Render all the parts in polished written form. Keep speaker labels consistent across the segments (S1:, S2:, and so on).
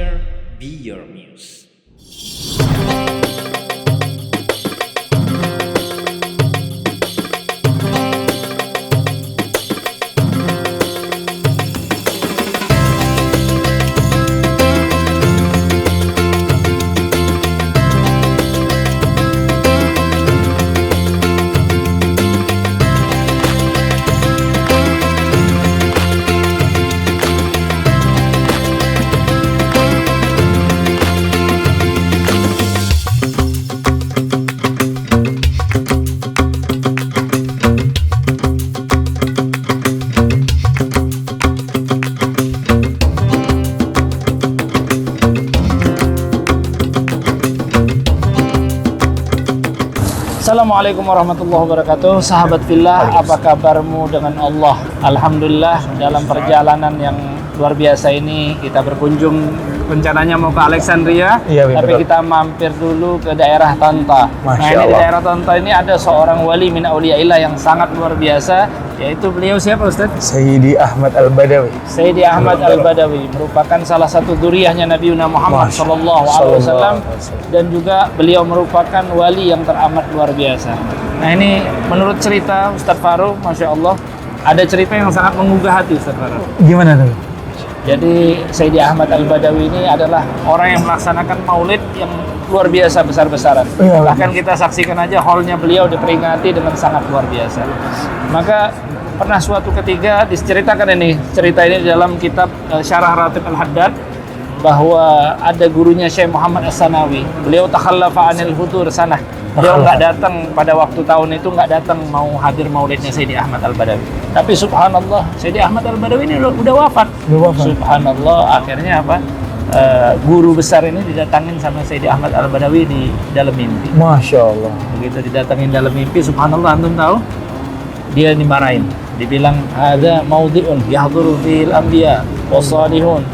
S1: culture be your muse.
S2: Assalamualaikum warahmatullahi wabarakatuh. Sahabat fillah, apa kabarmu dengan Allah? Alhamdulillah, dalam perjalanan yang luar biasa ini kita berkunjung, rencananya mau ke Alexandria, tapi kita mampir dulu ke daerah Tanta. Nah, ini di daerah Tanta ini ada seorang wali min auliyaillah yang sangat luar biasa, yaitu beliau siapa, Ustaz?
S3: Sayyidi Ahmad Al-Badawi.
S2: Sayyidi Ahmad Al-Badawi merupakan salah satu dzurriyyahnya Nabi Muhammad sallallahu alaihi wasallam, dan juga beliau merupakan wali yang teramat luar biasa. Nah, ini menurut cerita Ustaz Faru, Masya Allah, ada cerita yang sangat menggugah hati, Ustaz Faru.
S3: Gimana tuh?
S2: Jadi Sayyidi Ahmad Al-Badawi ini adalah orang yang melaksanakan maulid yang luar biasa besar-besaran. Bahkan kita saksikan aja hallnya beliau diperingati dengan sangat luar biasa. Maka pernah suatu ketika diceritakan cerita ini dalam kitab Syarah Ratib Al-Haddad, bahwa ada gurunya Syekh Muhammad As-Sanawi. Beliau takhallafa anil hudur sanah. Beliau nggak datang pada waktu tahun itu, nggak datang mau hadir maulidnya Sayyidi Ahmad Al-Badawi. Tapi subhanallah, Sayyidi Ahmad Al-Badawi ini udah wafat. Subhanallah, akhirnya apa? Guru besar ini didatangin sama Sayyidi Ahmad Al-Badawi di dalam mimpi.
S3: Masya Allah.
S2: Begitu didatangin dalam mimpi, subhanallah, antum tahu? Dia dimarahin. Dibilang, ada maudhi'un yahduru fil anbiya wassalihun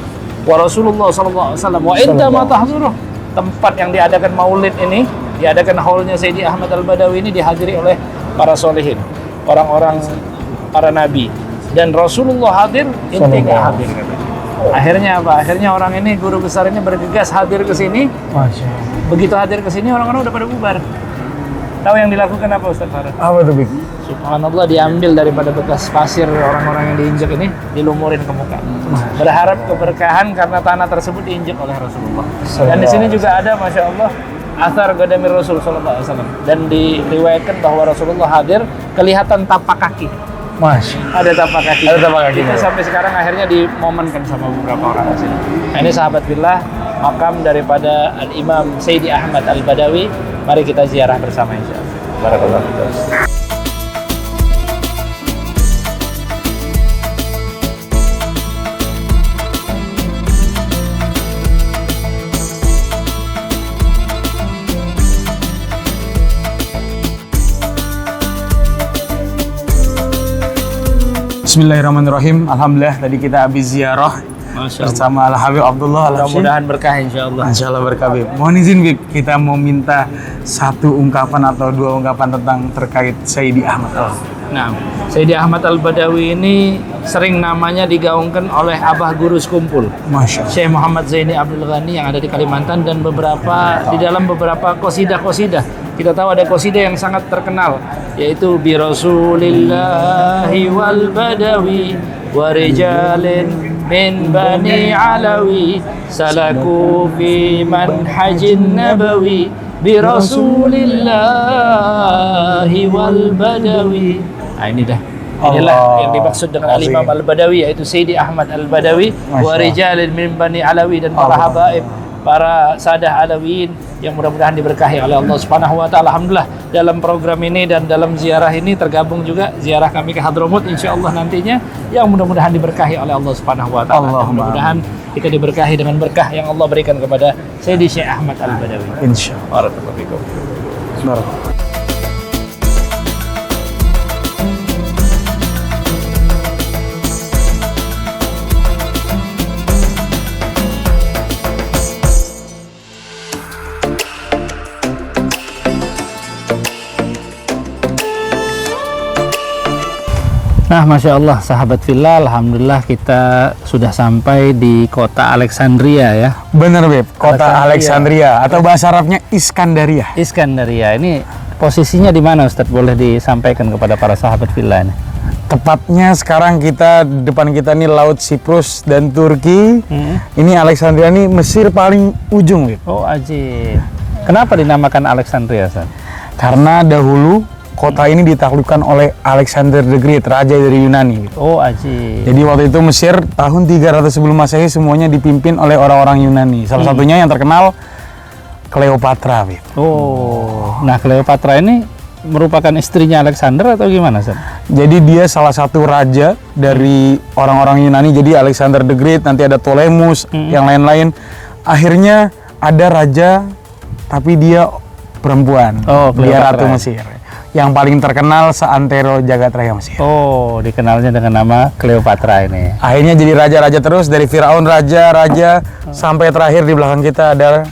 S2: wa Rasulullah sallallahu alaihi wasallam wa inta ma tahzuruh. Tempat yang diadakan maulid ini, diadakan hallnya Sayyidi Ahmad Al-Badawi ini dihadiri oleh para solehin, orang-orang, para nabi, dan Rasulullah hadir, inti nggak hadir. Akhirnya apa? Akhirnya orang ini, guru besar ini bergegas hadir ke sini. Begitu hadir ke sini, orang-orang udah pada bubar. Tahu yang dilakukan apa, Ustaz Farah?
S3: Apa tuh, Bik?
S2: Subhanallah, diambil daripada bekas pasir orang-orang yang diinjak ini, dilumurin ke muka. Berharap keberkahan karena tanah tersebut diinjak oleh Rasulullah. Dan di sini juga ada, Masya Allah, athar Qadamir Rasul sallallahu alaihi wasallam, dan diriwayatkan bahwa Rasulullah hadir, kelihatan tapak kaki. Ada tapak kaki. Ada tapak kaki. Itu sampai sekarang akhirnya dimomenkan sama beberapa orang di sini. Nah, ini sahabat billah, makam daripada Al-Imam Sayyidi Ahmad Al-Badawi. Mari kita ziarah bersama insyaallah. Barakallahu fiik.
S3: Bismillahirrahmanirrahim. Alhamdulillah tadi kita habis ziarah bersama Al-Habib Abdullah Al-Habsyi.
S2: Mudah-mudahan berkah insyaallah.
S3: Insyaallah berkah, Bib. Mohon izin, Bib, kita mau minta satu ungkapan atau dua ungkapan tentang terkait Sayyidi Ahmad.
S2: Nah, Sayyidi Ahmad Al-Badawi ini sering namanya digaungkan oleh Abah Guru Sekumpul, Syekh Muhammad Zaini Abdul Ghani yang ada di Kalimantan, dan di dalam beberapa qasidah-qasidah. Kita tahu ada qasidah yang sangat terkenal, yaitu bi Rasulillahi wal Badawi wa rijalin min bani Alawi salaku fi manhajin nabawi bi Rasulillahi wal Badawi. Nah, ini dah. Inilah yang dimaksud dengan Al-Imam Al-Badawi, yaitu Sayyidi Ahmad Al-Badawi wa rijalin min bani Alawi, dan para habaib, para sadah Alawiyin yang mudah-mudahan diberkahi oleh Allah Subhanahu wa taala. Alhamdulillah, dalam program ini dan dalam ziarah ini tergabung juga ziarah kami ke Hadramut insyaallah nantinya, yang mudah-mudahan diberkahi oleh Allah Subhanahu wa taala. Mudah-mudahan kita diberkahi dengan berkah yang Allah berikan kepada Sayyidi Syekh Ahmad Al-Badawi.
S3: Insyaallah.
S2: Barakallahu fikum. Nah, Masya Allah, sahabat villa, Alhamdulillah kita sudah sampai di kota Alexandria ya.
S3: Bener Beb, kota Alexandria atau bahasa Arabnya Iskandaria.
S2: Iskandaria, ini posisinya di mana Ustadz? Boleh disampaikan kepada para sahabat villa ini?
S3: Tepatnya sekarang depan kita nih Laut Siprus dan Turki. Ini Alexandria nih Mesir paling ujung Beb.
S2: Oh, ajib. Kenapa dinamakan Alexandria, Ustadz?
S3: Karena dahulu kota ini ditaklukkan oleh Alexander the Great, raja dari Yunani.
S2: Oh, ajib.
S3: Jadi waktu itu Mesir tahun 300 sebelum Masehi semuanya dipimpin oleh orang-orang Yunani. Salah satunya yang terkenal Cleopatra.
S2: Oh, nah Cleopatra ini merupakan istrinya Alexander atau gimana, Ustaz?
S3: Jadi dia salah satu raja dari orang-orang Yunani. Jadi Alexander the Great, nanti ada Ptolemus, yang lain-lain. Akhirnya ada raja tapi dia perempuan.
S2: Oh,
S3: dia
S2: Cleopatra.
S3: ratu Mesir. Yang paling terkenal seantero jagat raya Mesir.
S2: Oh, dikenalnya dengan nama Cleopatra ini.
S3: Akhirnya jadi raja-raja terus, dari Firaun raja-raja sampai terakhir di belakang kita ada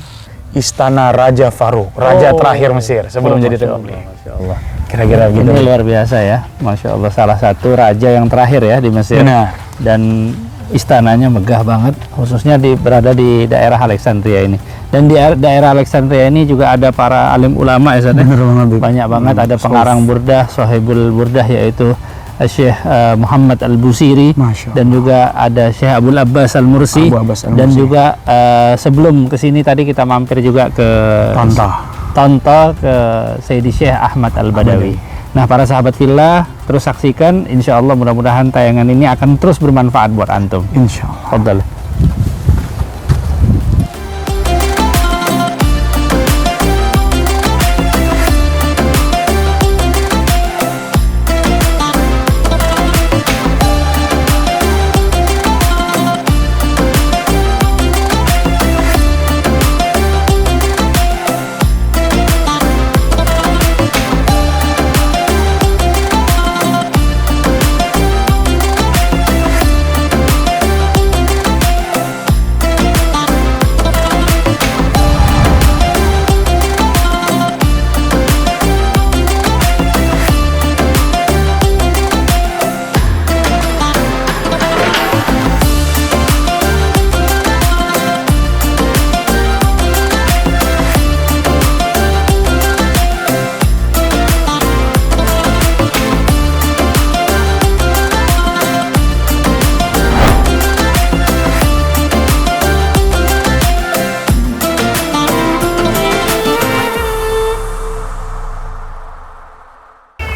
S3: istana Raja Farouk, raja terakhir Mesir sebelum jadi Teokli.
S2: Masya Allah.
S3: Kira-kira gitu.
S2: Ini luar biasa ya, Masya Allah, salah satu raja yang terakhir ya di Mesir.
S3: Benar.
S2: Dan istananya megah banget, khususnya berada di daerah Alexandria ini. Dan di daerah Alexandria ini juga ada para alim ulama ya, Ustaz, ya?
S3: Bener banget.
S2: Banyak banget, ada pengarang burdah, Sohibul Burdah, yaitu Syekh Muhammad Al-Busiri,
S3: Masya Allah.
S2: dan juga ada Syekh Abul Abbas Al-Mursi,
S3: Abu Abbas Al-Mursi.
S2: dan juga sebelum kesini tadi kita mampir juga ke Tonto ke Sayyidi Syekh Ahmad Al-Badawi. Nah, para sahabat villa, terus saksikan, insya Allah mudah-mudahan tayangan ini akan terus bermanfaat buat antum.
S3: Insya Allah.
S2: Fadal.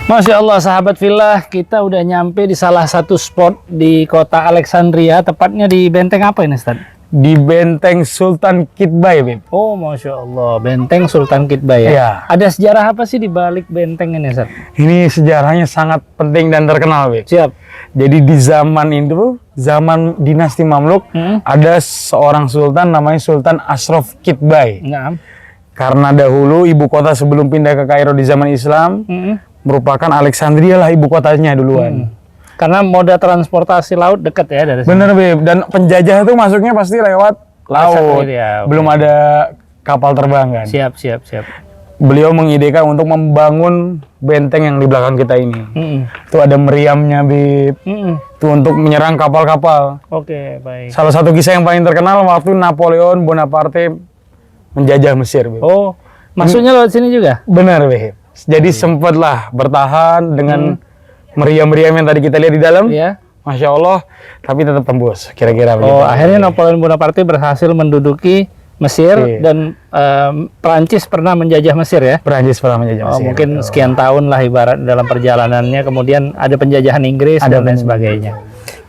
S2: Masya Allah, sahabat villa, kita udah nyampe di salah satu spot di kota Alexandria, tepatnya di benteng apa ini, Ustaz?
S3: Di benteng Sultan Kitbai, Beb.
S2: Oh, Masya Allah, benteng Sultan Kitbai ya?
S3: Iya.
S2: Ada sejarah apa sih di balik benteng ini, Ustaz?
S3: Ini sejarahnya sangat penting dan terkenal, Beb.
S2: Siap.
S3: Jadi di zaman itu, zaman dinasti Mamluk, ada seorang sultan namanya Sultan Ashraf Kitbai.
S2: Nah.
S3: Karena dahulu ibu kota sebelum pindah ke Kairo di zaman Islam, merupakan Alexandria lah ibu kotanya duluan.
S2: Karena moda transportasi laut dekat ya dari sini.
S3: Bener, Beb. Dan penjajah itu masuknya pasti lewat laut.
S2: Ya,
S3: Belum ada kapal terbang kan.
S2: Siap.
S3: Beliau mengidekan untuk membangun benteng yang di belakang kita ini. Itu ada meriamnya, Beb. Itu untuk menyerang kapal-kapal.
S2: Oke, baik.
S3: Salah satu kisah yang paling terkenal waktu Napoleon Bonaparte menjajah Mesir, Beb.
S2: Oh, masuknya lewat sini juga?
S3: Benar, Beb. Jadi sempatlah bertahan dengan meriam-meriam yang tadi kita lihat di dalam.
S2: Iya.
S3: Masya Allah, tapi tetap tembus. Kira-kira begitu.
S2: Oh, akhirnya Napoleon Bonaparte berhasil menduduki Mesir dan Prancis pernah menjajah Mesir ya?
S3: Prancis pernah menjajah Mesir.
S2: Mungkin sekian tahun lah ibarat dalam perjalanannya, kemudian ada penjajahan Inggris dan lain sebagainya.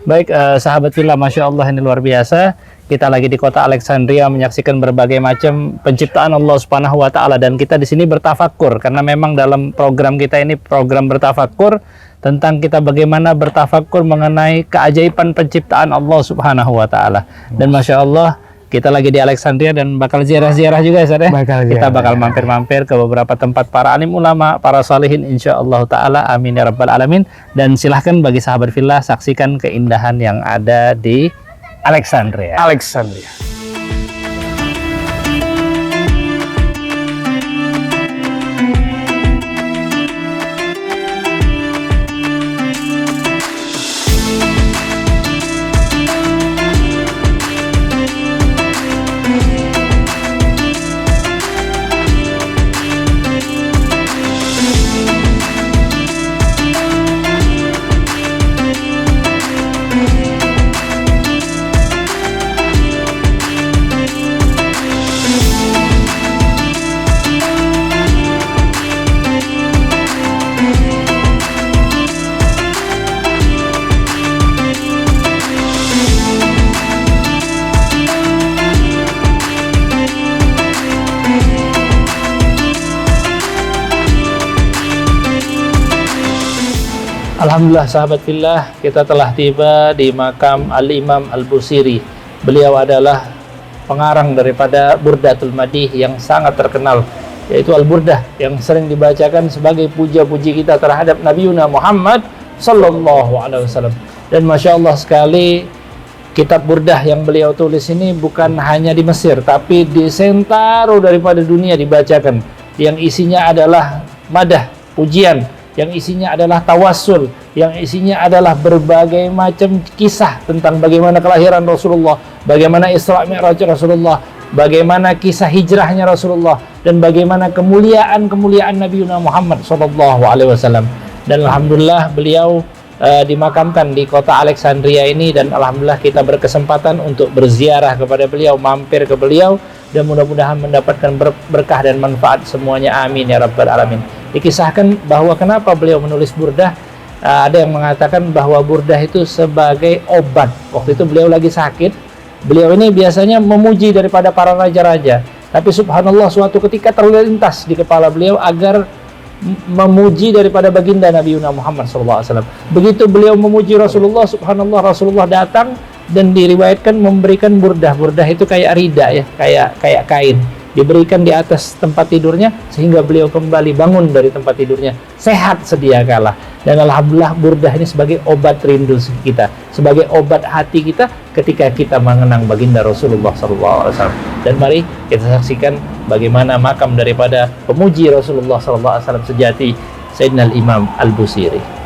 S2: Baik, sahabat villa, Masya Allah, ini luar biasa. Kita lagi di kota Alexandria menyaksikan berbagai macam penciptaan Allah Subhanahu wa taala, dan kita di sini bertafakkur karena memang dalam program kita ini program bertafakkur tentang kita bagaimana bertafakkur mengenai keajaiban penciptaan Allah Subhanahu wa taala. Dan Masya Allah, kita lagi di Alexandria dan bakal ziarah-ziarah juga ya, Ustaz, ya? Kita bakal mampir-mampir ke beberapa tempat para alim ulama, para salihin insyaallah taala, amin ya rabbal alamin. Dan silahkan bagi sahabat villa saksikan keindahan yang ada di Alexandria. Alhamdulillah sahabat fillah, kita telah tiba di makam Al-Imam Al-Busiri. Beliau adalah pengarang daripada Burdatul Madih yang sangat terkenal, yaitu Al-Burdah, yang sering dibacakan sebagai puja-puji kita terhadap Nabi Muhammad sallallahu alaihi wasallam. Dan Masya Allah sekali, kitab Burdah yang beliau tulis ini bukan hanya di Mesir, tapi di sentaro daripada dunia dibacakan, yang isinya adalah madah, pujian, yang isinya adalah tawassul, yang isinya adalah berbagai macam kisah tentang bagaimana kelahiran Rasulullah, bagaimana Isra Mi'raj Rasulullah, bagaimana kisah hijrahnya Rasulullah, dan bagaimana kemuliaan Nabi Muhammad SAW. Dan alhamdulillah beliau dimakamkan di kota Alexandria ini, dan alhamdulillah kita berkesempatan untuk berziarah kepada beliau, mampir ke beliau, dan mudah-mudahan mendapatkan berkah dan manfaat semuanya, amin ya rabbal alamin. Dikisahkan bahwa kenapa beliau menulis burdah, ada yang mengatakan bahwa burdah itu sebagai obat. Waktu itu beliau lagi sakit, beliau ini biasanya memuji daripada para raja-raja, tapi subhanallah suatu ketika terlintas di kepala beliau agar memuji daripada baginda Nabi Muhammad SAW. Begitu beliau memuji Rasulullah, subhanallah, Rasulullah datang dan diriwayatkan memberikan burdah. Burdah itu kayak rida ya, kayak kain, diberikan di atas tempat tidurnya sehingga beliau kembali bangun dari tempat tidurnya sehat sedia kala. Dan alhamdulillah burdah ini sebagai obat rindu kita, sebagai obat hati kita ketika kita mengenang baginda Rasulullah SAW. Dan mari kita saksikan bagaimana makam daripada pemuji Rasulullah SAW sejati, Sayyidina Imam Al-Busiri.